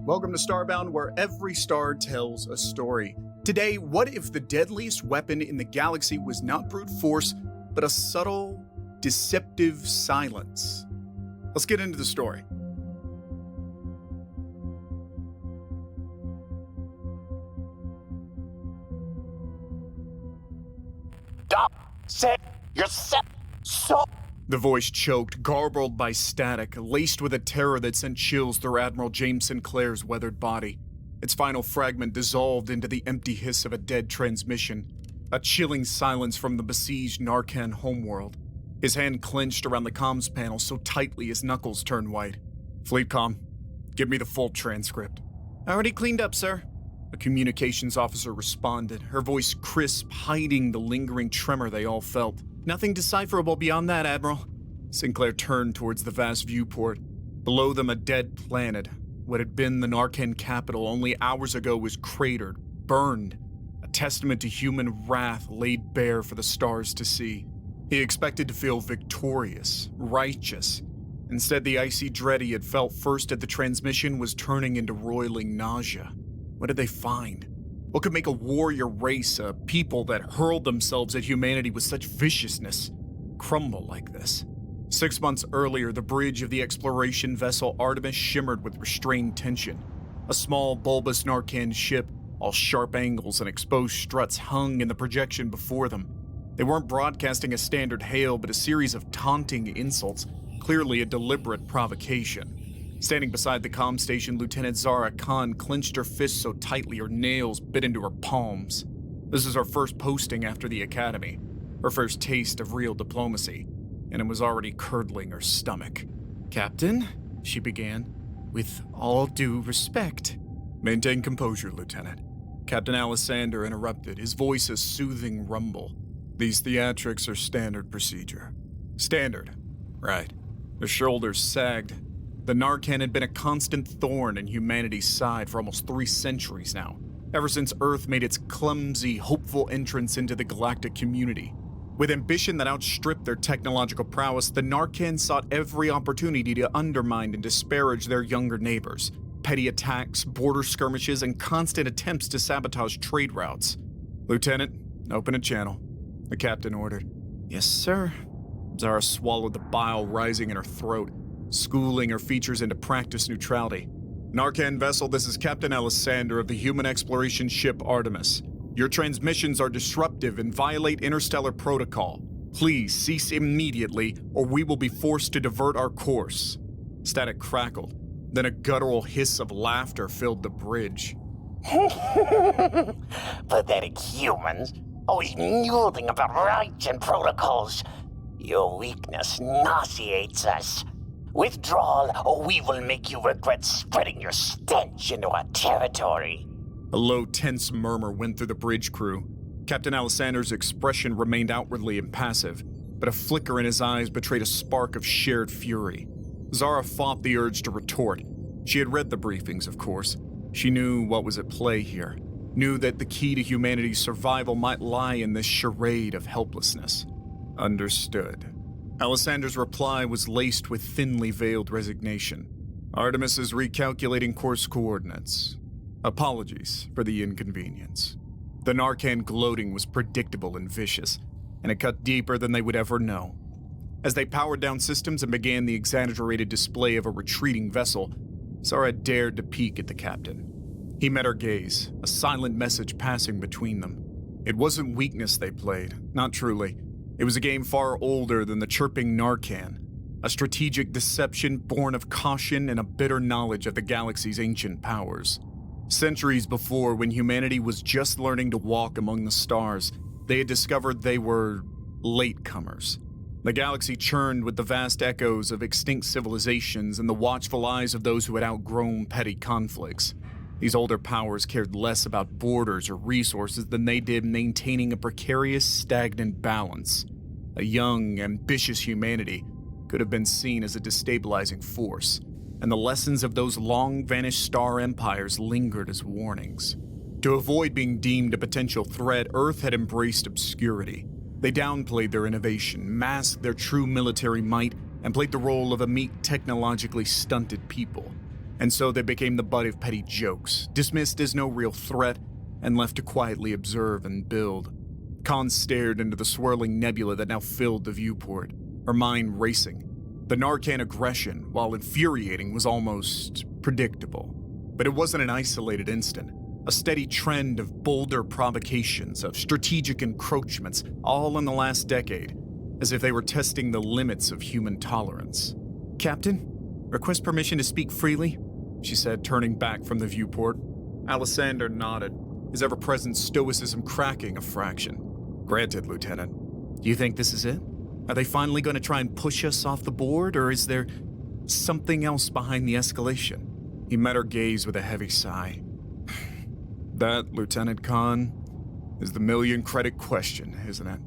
Welcome to Starbound, where every star tells a story. Today, what if the deadliest weapon in the galaxy was not brute force, but a subtle, deceptive silence? Let's get into the story. Stop! Say yourself so. The voice choked, garbled by static, laced with a terror that sent chills through Admiral James Sinclair's weathered body. Its final fragment dissolved into the empty hiss of a dead transmission, a chilling silence from the besieged Narkan Homeworld. His hand clenched around the comms panel so tightly his knuckles turned white. "Fleet comm, give me the full transcript." "Already cleaned up, sir." A communications officer responded, her voice crisp, hiding the lingering tremor they all felt. "Nothing decipherable beyond that, Admiral." Sinclair turned towards the vast viewport. Below them, a dead planet. What had been the Narkan capital only hours ago was cratered, burned, a testament to human wrath laid bare for the stars to see. He expected to feel victorious, righteous. Instead, the icy dread he had felt first at the transmission was turning into roiling nausea. What did they find? What could make a warrior race, a people that hurled themselves at humanity with such viciousness, crumble like this? 6 months earlier, the bridge of the exploration vessel Artemis shimmered with restrained tension. A small, bulbous Narkan ship, all sharp angles and exposed struts hung in the projection before them. They weren't broadcasting a standard hail, but a series of taunting insults, clearly a deliberate provocation. Standing beside the comm station, Lieutenant Zara Khan clenched her fists so tightly her nails bit into her palms. This is her first posting after the academy, her first taste of real diplomacy, and it was already curdling her stomach. "Captain," she began, "with all due respect." "Maintain composure, Lieutenant." Captain Alessander interrupted, his voice a soothing rumble. "These theatrics are standard procedure." "Standard? Right." Their shoulders sagged. The Narkan had been a constant thorn in humanity's side for almost 3 centuries now, ever since Earth made its clumsy, hopeful entrance into the galactic community. With ambition that outstripped their technological prowess, the Narkan sought every opportunity to undermine and disparage their younger neighbors. Petty attacks, border skirmishes, and constant attempts to sabotage trade routes. "Lieutenant, open a channel," the captain ordered. "Yes, sir." Zara swallowed the bile rising in her throat, schooling her features into practice neutrality. "Narkan vessel, this is Captain Alessander of the human exploration ship Artemis. Your transmissions are disruptive and violate interstellar protocol. Please cease immediately, or we will be forced to divert our course." Static crackled, then a guttural hiss of laughter filled the bridge. Pathetic humans, always musing about rights and protocols. Your weakness nauseates us. Withdrawal, or we will make you regret spreading your stench into our territory. A low, tense murmur went through the bridge crew. Captain Alessander's expression remained outwardly impassive, but a flicker in his eyes betrayed a spark of shared fury. Zara fought the urge to retort. She had read the briefings, of course. She knew what was at play here, knew that the key to humanity's survival might lie in this charade of helplessness. Understood. Alessander's reply was laced with thinly veiled resignation. "Artemis is recalculating course coordinates. Apologies for the inconvenience." The Narkan gloating was predictable and vicious, and it cut deeper than they would ever know. As they powered down systems and began the exaggerated display of a retreating vessel, Zara dared to peek at the captain. He met her gaze, a silent message passing between them. It wasn't weakness they played, not truly. It was a game far older than the chirping Narkan, a strategic deception born of caution and a bitter knowledge of the galaxy's ancient powers. Centuries before, when humanity was just learning to walk among the stars, they had discovered they were latecomers. The galaxy churned with the vast echoes of extinct civilizations and the watchful eyes of those who had outgrown petty conflicts. These older powers cared less about borders or resources than they did maintaining a precarious, stagnant balance. A young, ambitious humanity could have been seen as a destabilizing force, and the lessons of those long-vanished star empires lingered as warnings. To avoid being deemed a potential threat, Earth had embraced obscurity. They downplayed their innovation, masked their true military might, and played the role of a meek, technologically stunted people. and so they became the butt of petty jokes, dismissed as no real threat, and left to quietly observe and build. Khan stared into the swirling nebula that now filled the viewport, her mind racing. The Narkan aggression, while infuriating, was almost predictable. But it wasn't an isolated incident. A steady trend of bolder provocations, of strategic encroachments, all in the last decade, as if they were testing the limits of human tolerance. "Captain, request permission to speak freely," she said, turning back from the viewport. Alessander nodded, his ever-present stoicism cracking a fraction. "Granted, Lieutenant. Do you think this is it? Are they finally going to try and push us off the board, or is there something else behind the escalation?" He met her gaze with a heavy sigh. "That, Lieutenant Khan, is the million-credit question, isn't it?"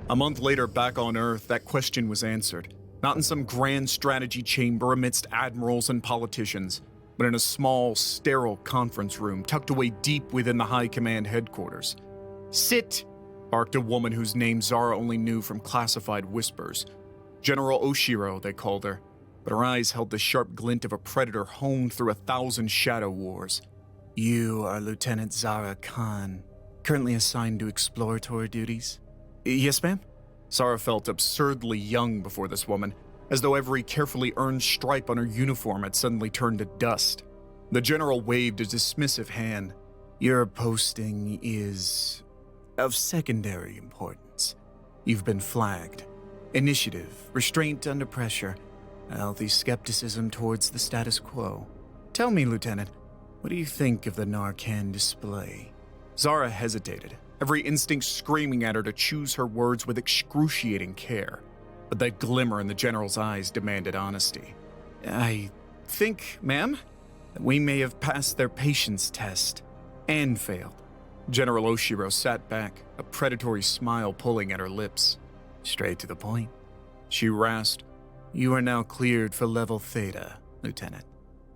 A month later, back on Earth, that question was answered. Not in some grand strategy chamber amidst admirals and politicians, but in a small, sterile conference room tucked away deep within the High Command headquarters. "Sit!" barked a woman whose name Zara only knew from classified whispers. General Oshiro, they called her, but her eyes held the sharp glint of a predator honed through 1,000 shadow wars. "You are Lieutenant Zara Khan, currently assigned to exploratory duties?" "Yes, ma'am." Zara felt absurdly young before this woman, as though every carefully earned stripe on her uniform had suddenly turned to dust. The general waved a dismissive hand. "Your posting is of secondary importance. You've been flagged. Initiative, restraint under pressure, a healthy skepticism towards the status quo. Tell me, Lieutenant, what do you think of the Narkan display?" Zara hesitated, every instinct screaming at her to choose her words with excruciating care. But that glimmer in the general's eyes demanded honesty. "I think, ma'am, that we may have passed their patience test and failed." General Oshiro sat back, a predatory smile pulling at her lips. "Straight to the point," she rasped. "You are now cleared for level Theta, Lieutenant.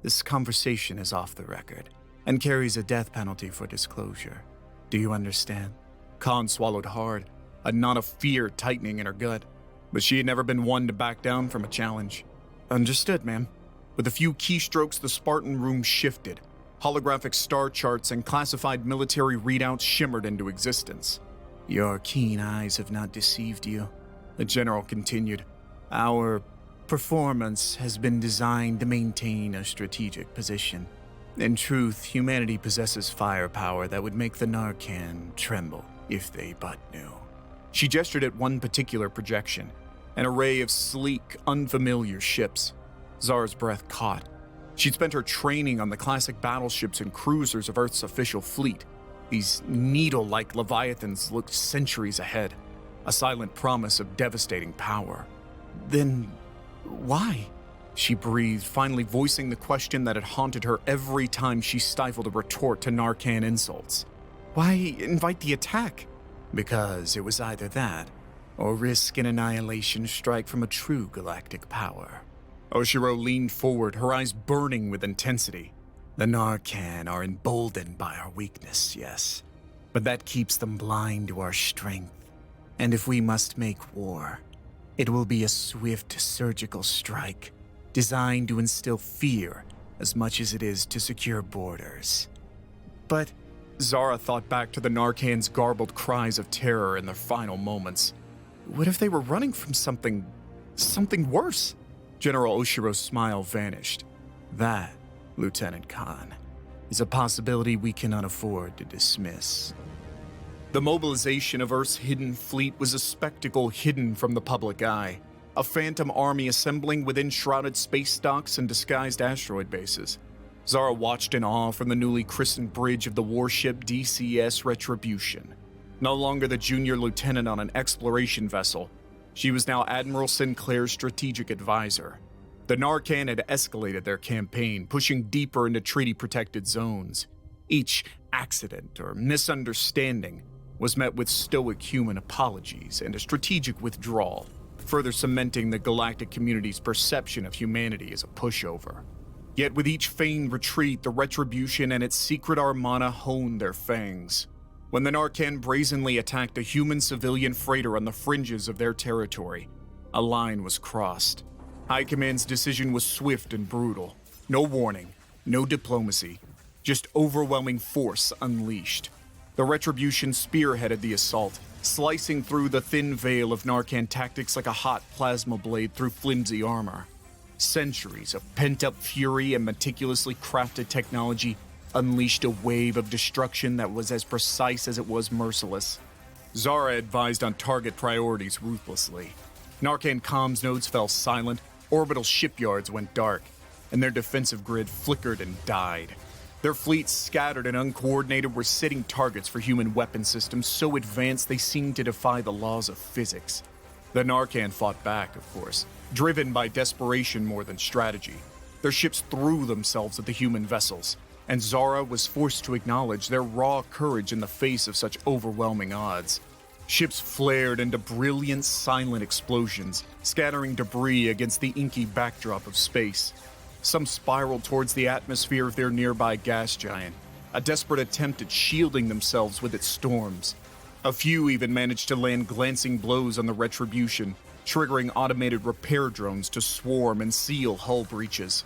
This conversation is off the record and carries a death penalty for disclosure. Do you understand?" Khan swallowed hard, a knot of fear tightening in her gut. But she had never been one to back down from a challenge. "Understood, ma'am." With a few keystrokes, the Spartan room shifted. Holographic star charts and classified military readouts shimmered into existence. "Your keen eyes have not deceived you," the general continued. "Our performance has been designed to maintain a strategic position. In truth, humanity possesses firepower that would make the Narkan tremble if they but knew." She gestured at one particular projection, an array of sleek, unfamiliar ships. Zara's breath caught. She'd spent her training on the classic battleships and cruisers of Earth's official fleet. These needle-like leviathans looked centuries ahead, a silent promise of devastating power. "Then why?" she breathed, finally voicing the question that had haunted her every time she stifled a retort to Narkan insults. "Why invite the attack?" "Because it was either that, or risk an annihilation strike from a true galactic power." Oshiro leaned forward, her eyes burning with intensity. "The Narkan are emboldened by our weakness, yes, but that keeps them blind to our strength. And if we must make war, it will be a swift surgical strike, designed to instill fear as much as it is to secure borders." "But," Zara thought back to the Narkan's garbled cries of terror in their final moments. "What if they were running from something worse?" General Oshiro's smile vanished. "That, Lieutenant Khan, is a possibility we cannot afford to dismiss." The mobilization of Earth's hidden fleet was a spectacle hidden from the public eye, a phantom army assembling within shrouded space docks and disguised asteroid bases. Zara watched in awe from the newly christened bridge of the warship DCS Retribution. No longer the junior lieutenant on an exploration vessel, she was now Admiral Sinclair's strategic advisor. The Narkan had escalated their campaign, pushing deeper into treaty-protected zones. Each accident or misunderstanding was met with stoic human apologies and a strategic withdrawal, further cementing the galactic community's perception of humanity as a pushover. Yet with each feigned retreat, the Retribution and its secret armada honed their fangs. When the Narkan brazenly attacked a human civilian freighter on the fringes of their territory, a line was crossed. High Command's decision was swift and brutal. No warning, no diplomacy, just overwhelming force unleashed. The Retribution spearheaded the assault, slicing through the thin veil of Narkan tactics like a hot plasma blade through flimsy armor. Centuries of pent-up fury and meticulously crafted technology unleashed a wave of destruction that was as precise as it was merciless. Zara advised on target priorities ruthlessly. Narkan comms nodes fell silent, orbital shipyards went dark, and their defensive grid flickered and died. Their fleets, scattered and uncoordinated, were setting targets for human weapon systems so advanced they seemed to defy the laws of physics. The Narkan fought back, of course, driven by desperation more than strategy. Their ships threw themselves at the human vessels, and Zara was forced to acknowledge their raw courage in the face of such overwhelming odds. Ships flared into brilliant, silent explosions, scattering debris against the inky backdrop of space. Some spiraled towards the atmosphere of their nearby gas giant, a desperate attempt at shielding themselves with its storms. A few even managed to land glancing blows on the Retribution, triggering automated repair drones to swarm and seal hull breaches.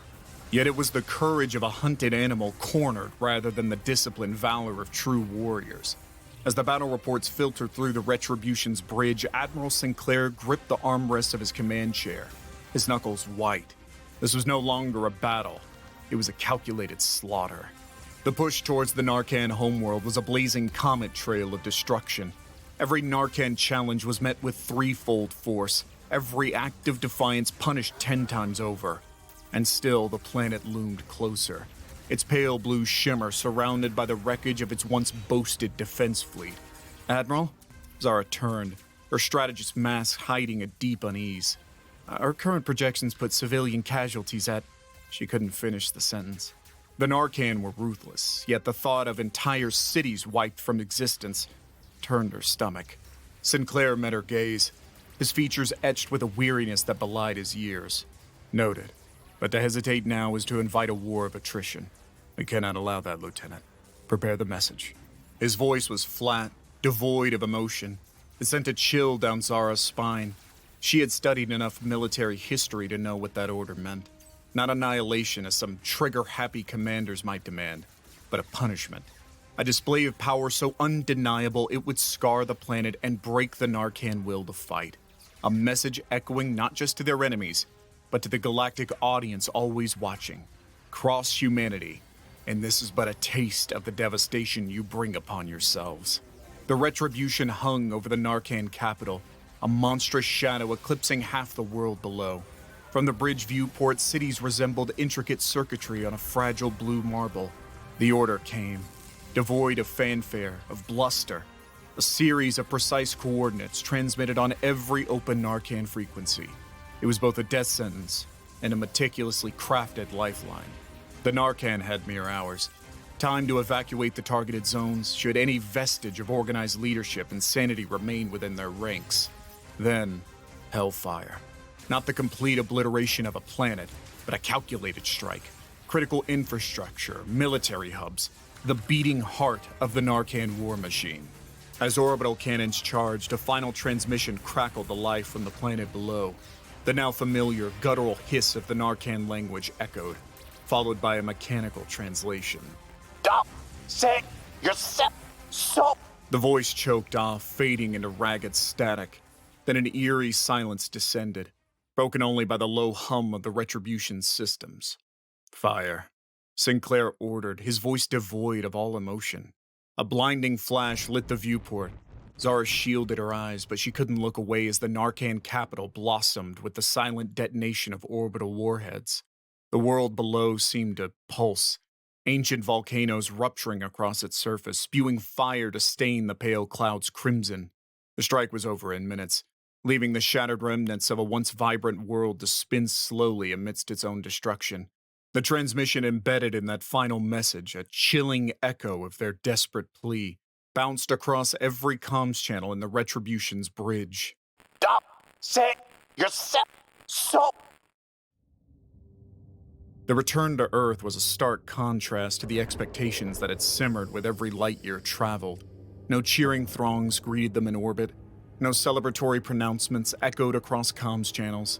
Yet it was the courage of a hunted animal cornered rather than the disciplined valor of true warriors. As the battle reports filtered through the Retribution's bridge, Admiral Sinclair gripped the armrest of his command chair, his knuckles white. This was no longer a battle. It was a calculated slaughter. The push towards the Narkan homeworld was a blazing comet trail of destruction. Every Narkan challenge was met with threefold force, every act of defiance punished 10 times over. And still the planet loomed closer, its pale blue shimmer surrounded by the wreckage of its once boasted defense fleet. Admiral? Zara turned, her strategist mask hiding a deep unease. Our current projections put civilian casualties at... She couldn't finish the sentence. The Narkan were ruthless, yet the thought of entire cities wiped from existence turned her stomach. Sinclair met her gaze, his features etched with a weariness that belied his years. Noted. But to hesitate now is to invite a war of attrition. We cannot allow that, Lieutenant. Prepare the message. His voice was flat, devoid of emotion. It sent a chill down Zara's spine. She had studied enough military history to know what that order meant. Not annihilation as some trigger-happy commanders might demand, but a punishment. A display of power so undeniable it would scar the planet and break the Narkan will to fight. A message echoing not just to their enemies, but to the galactic audience always watching. Cross humanity, and this is but a taste of the devastation you bring upon yourselves. The Retribution hung over the Narkan capital, a monstrous shadow eclipsing half the world below. From the bridge viewport, cities resembled intricate circuitry on a fragile blue marble. The order came, devoid of fanfare, of bluster, a series of precise coordinates transmitted on every open Narkan frequency. It was both a death sentence and a meticulously crafted lifeline. The Narkan had mere hours. Time to evacuate the targeted zones should any vestige of organized leadership and sanity remain within their ranks. Then, hellfire. Not the complete obliteration of a planet, but a calculated strike. Critical infrastructure, military hubs, the beating heart of the Narkan war machine. As orbital cannons charged, a final transmission crackled the life from the planet below. The now familiar, guttural hiss of the Narkan language echoed, followed by a mechanical translation. Stop! Say yourself! So... The voice choked off, fading into ragged static. Then an eerie silence descended, broken only by the low hum of the Retribution systems. Fire. Sinclair ordered, his voice devoid of all emotion. A blinding flash lit the viewport. Zara shielded her eyes, but she couldn't look away as the Narkan capital blossomed with the silent detonation of orbital warheads. The world below seemed to pulse, ancient volcanoes rupturing across its surface, spewing fire to stain the pale clouds crimson. The strike was over in minutes, leaving the shattered remnants of a once vibrant world to spin slowly amidst its own destruction. The transmission embedded in that final message, a chilling echo of their desperate plea, bounced across every comms channel in the Retribution's bridge. Stop! Say yourself! So... The return to Earth was a stark contrast to the expectations that had simmered with every light year traveled. No cheering throngs greeted them in orbit. No celebratory pronouncements echoed across comms channels.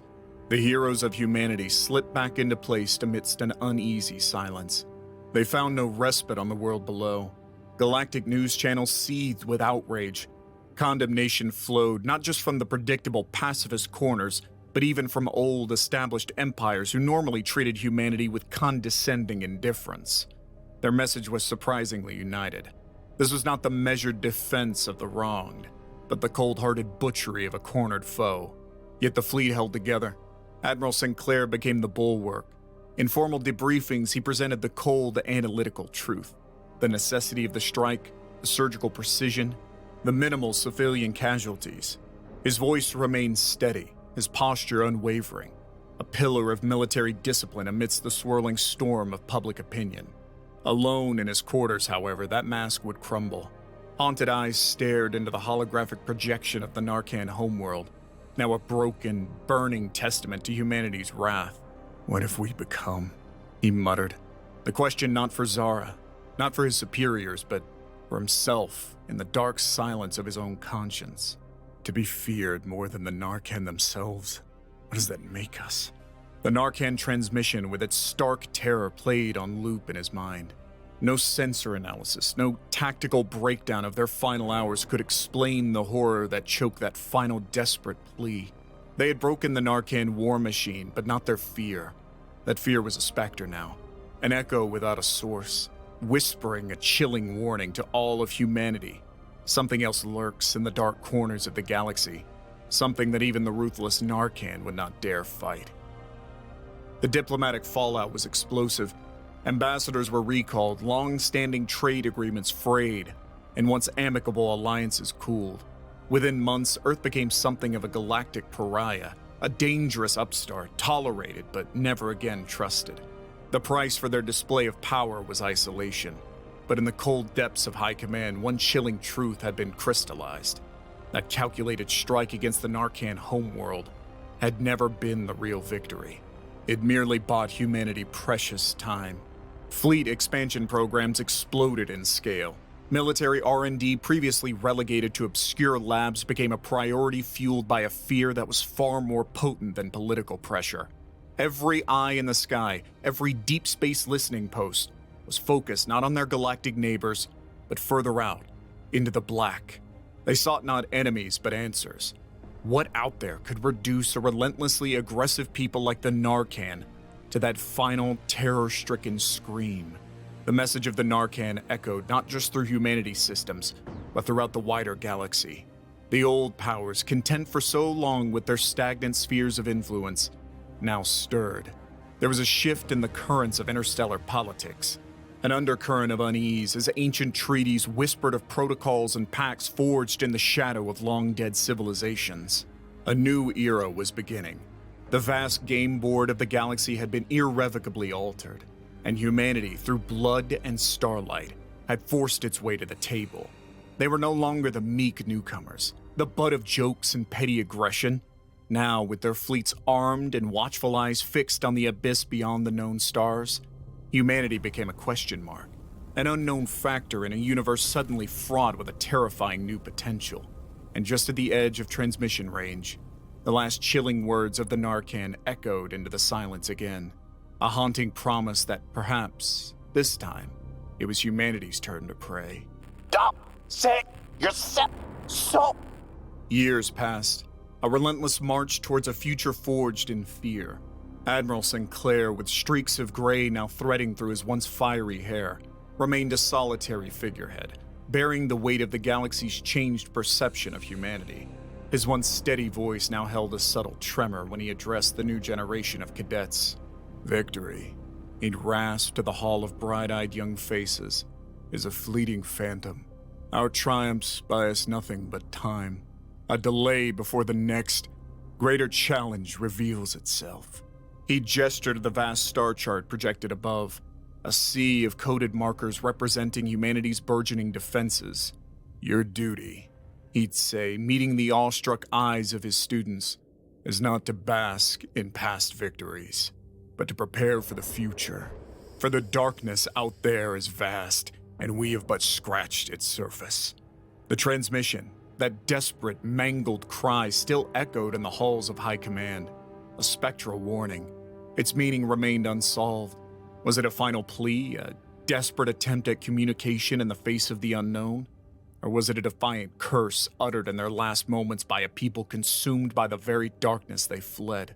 The heroes of humanity slipped back into place amidst an uneasy silence. They found no respite on the world below. Galactic news channels seethed with outrage. Condemnation flowed not just from the predictable pacifist corners, but even from old, established empires who normally treated humanity with condescending indifference. Their message was surprisingly united. This was not the measured defense of the wronged, but the cold-hearted butchery of a cornered foe. Yet the fleet held together. Admiral Sinclair became the bulwark. In formal debriefings, he presented the cold, analytical truth. The necessity of the strike, the surgical precision, the minimal civilian casualties. His voice remained steady, his posture unwavering, a pillar of military discipline amidst the swirling storm of public opinion. Alone in his quarters, however, that mask would crumble. Haunted eyes stared into the holographic projection of the Narkan Homeworld, now a broken, burning testament to humanity's wrath. What have we become? He muttered. The question not for Zara, not for his superiors, but for himself in the dark silence of his own conscience. To be feared more than the Narkan themselves? What does that make us? The Narkan transmission with its stark terror played on loop in his mind. No sensor analysis, no tactical breakdown of their final hours could explain the horror that choked that final desperate plea. They had broken the Narkan war machine, but not their fear. That fear was a specter now, an echo without a source, whispering a chilling warning to all of humanity. Something else lurks in the dark corners of the galaxy, something that even the ruthless Narkan would not dare fight. The diplomatic fallout was explosive. Ambassadors were recalled, long-standing trade agreements frayed, and once amicable alliances cooled. Within months, Earth became something of a galactic pariah, a dangerous upstart, tolerated but never again trusted. The price for their display of power was isolation. But in the cold depths of high command, one chilling truth had been crystallized. That calculated strike against the Narkan homeworld had never been the real victory. It merely bought humanity precious time. Fleet expansion programs exploded in scale. Military R&D previously relegated to obscure labs became a priority fueled by a fear that was far more potent than political pressure. Every eye in the sky, every deep space listening post, was focused not on their galactic neighbors, but further out, into the black. They sought not enemies, but answers. What out there could reduce a relentlessly aggressive people like the Narkan to that final terror-stricken scream? The message of the Narkan echoed not just through humanity's systems, but throughout the wider galaxy. The old powers, content for so long with their stagnant spheres of influence, now stirred. There was a shift in the currents of interstellar politics, an undercurrent of unease as ancient treaties whispered of protocols and pacts forged in the shadow of long-dead civilizations. A new era was beginning. The vast game board of the galaxy had been irrevocably altered, and humanity, through blood and starlight, had forced its way to the table. They were no longer the meek newcomers, the butt of jokes and petty aggression. Now, with their fleets armed and watchful eyes fixed on the abyss beyond the known stars, humanity became a question mark, an unknown factor in a universe suddenly fraught with a terrifying new potential. And just at the edge of transmission range, the last chilling words of the Narkan echoed into the silence again. A haunting promise that perhaps, this time, it was humanity's turn to pray. Don't say yourself so. Years passed, a relentless march towards a future forged in fear. Admiral Sinclair, with streaks of gray now threading through his once fiery hair, remained a solitary figurehead, bearing the weight of the galaxy's changed perception of humanity. His once steady voice now held a subtle tremor when he addressed the new generation of cadets. Victory, he'd rasped to the hall of bright-eyed young faces, is a fleeting phantom. Our triumphs buy us nothing but time. A delay before the next, greater challenge reveals itself. He gestured to the vast star chart projected above, a sea of coded markers representing humanity's burgeoning defenses. Your duty, he'd say, meeting the awestruck eyes of his students, is not to bask in past victories, but to prepare for the future. For the darkness out there is vast, and we have but scratched its surface. The transmission, that desperate, mangled cry, still echoed in the halls of high command. a spectral warning. Its meaning remained unsolved. Was it a final plea, a desperate attempt at communication in the face of the unknown? Or was it a defiant curse uttered in their last moments by a people consumed by the very darkness they fled?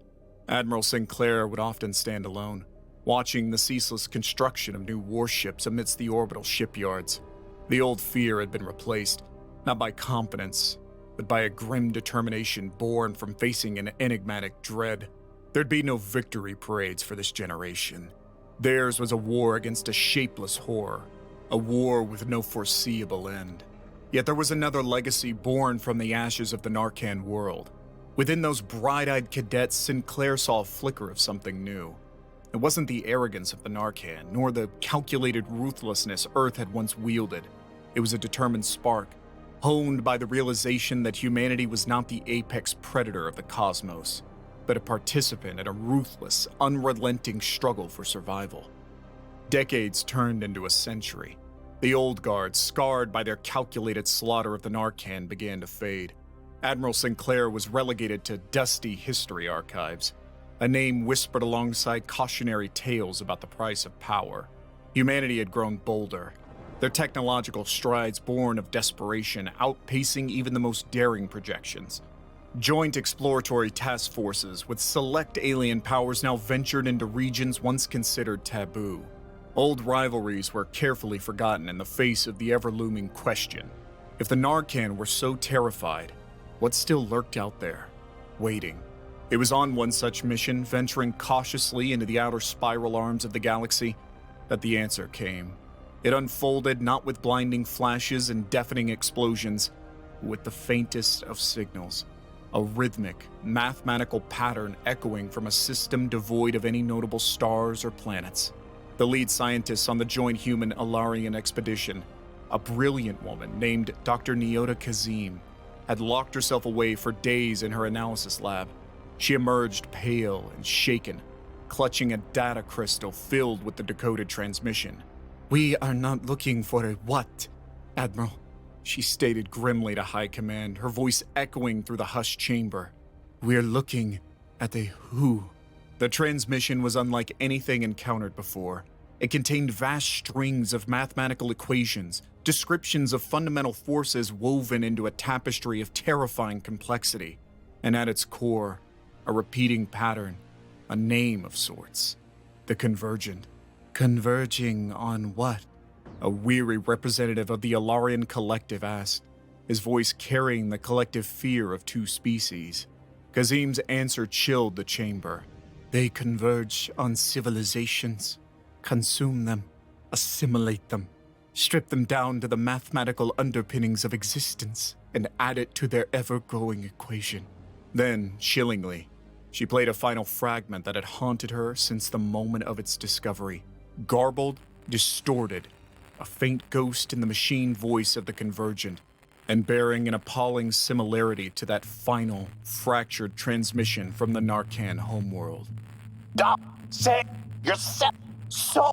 Admiral Sinclair would often stand alone, watching the ceaseless construction of new warships amidst the orbital shipyards. The old fear had been replaced, not by confidence, but by a grim determination born from facing an enigmatic dread. There'd be no victory parades for this generation. Theirs was a war against a shapeless horror, a war with no foreseeable end. Yet there was another legacy born from the ashes of the Narkan world. Within those bright-eyed cadets, Sinclair saw a flicker of something new. It wasn't the arrogance of the Narkan, nor the calculated ruthlessness Earth had once wielded. It was a determined spark, honed by the realization that humanity was not the apex predator of the cosmos, but a participant in a ruthless, unrelenting struggle for survival. Decades turned into a century. The old guard, scarred by their calculated slaughter of the Narkan, began to fade. Admiral Sinclair was relegated to dusty history archives, a name whispered alongside cautionary tales about the price of power. Humanity had grown bolder, their technological strides born of desperation, outpacing even the most daring projections. Joint exploratory task forces with select alien powers now ventured into regions once considered taboo. Old rivalries were carefully forgotten in the face of the ever-looming question. If the Narkan were so terrified, what still lurked out there, waiting? It was on one such mission, venturing cautiously into the outer spiral arms of the galaxy, that the answer came. It unfolded not with blinding flashes and deafening explosions, but with the faintest of signals. A rhythmic, mathematical pattern echoing from a system devoid of any notable stars or planets. The lead scientist on the joint human Alarian expedition, a brilliant woman named Dr. Nyota Kazim, had locked herself away for days in her analysis lab. She emerged pale and shaken, clutching a data crystal filled with the decoded transmission. "We are not looking for a what, Admiral?" she stated grimly to High Command, her voice echoing through the hushed chamber. "We're looking at a who." The transmission was unlike anything encountered before. It contained vast strings of mathematical equations, descriptions of fundamental forces woven into a tapestry of terrifying complexity, and at its core, a repeating pattern, a name of sorts. The Convergent. Converging on what? A weary representative of the Alarian collective asked, his voice carrying the collective fear of two species. Kazim's answer chilled the chamber. They converge on civilizations, consume them, assimilate them, strip them down to the mathematical underpinnings of existence, and add it to their ever-growing equation. Then, chillingly, she played a final fragment that had haunted her since the moment of its discovery. Garbled, distorted, a faint ghost in the machine voice of the Convergent, and bearing an appalling similarity to that final, fractured transmission from the Narkan Homeworld. Stop saying yourself so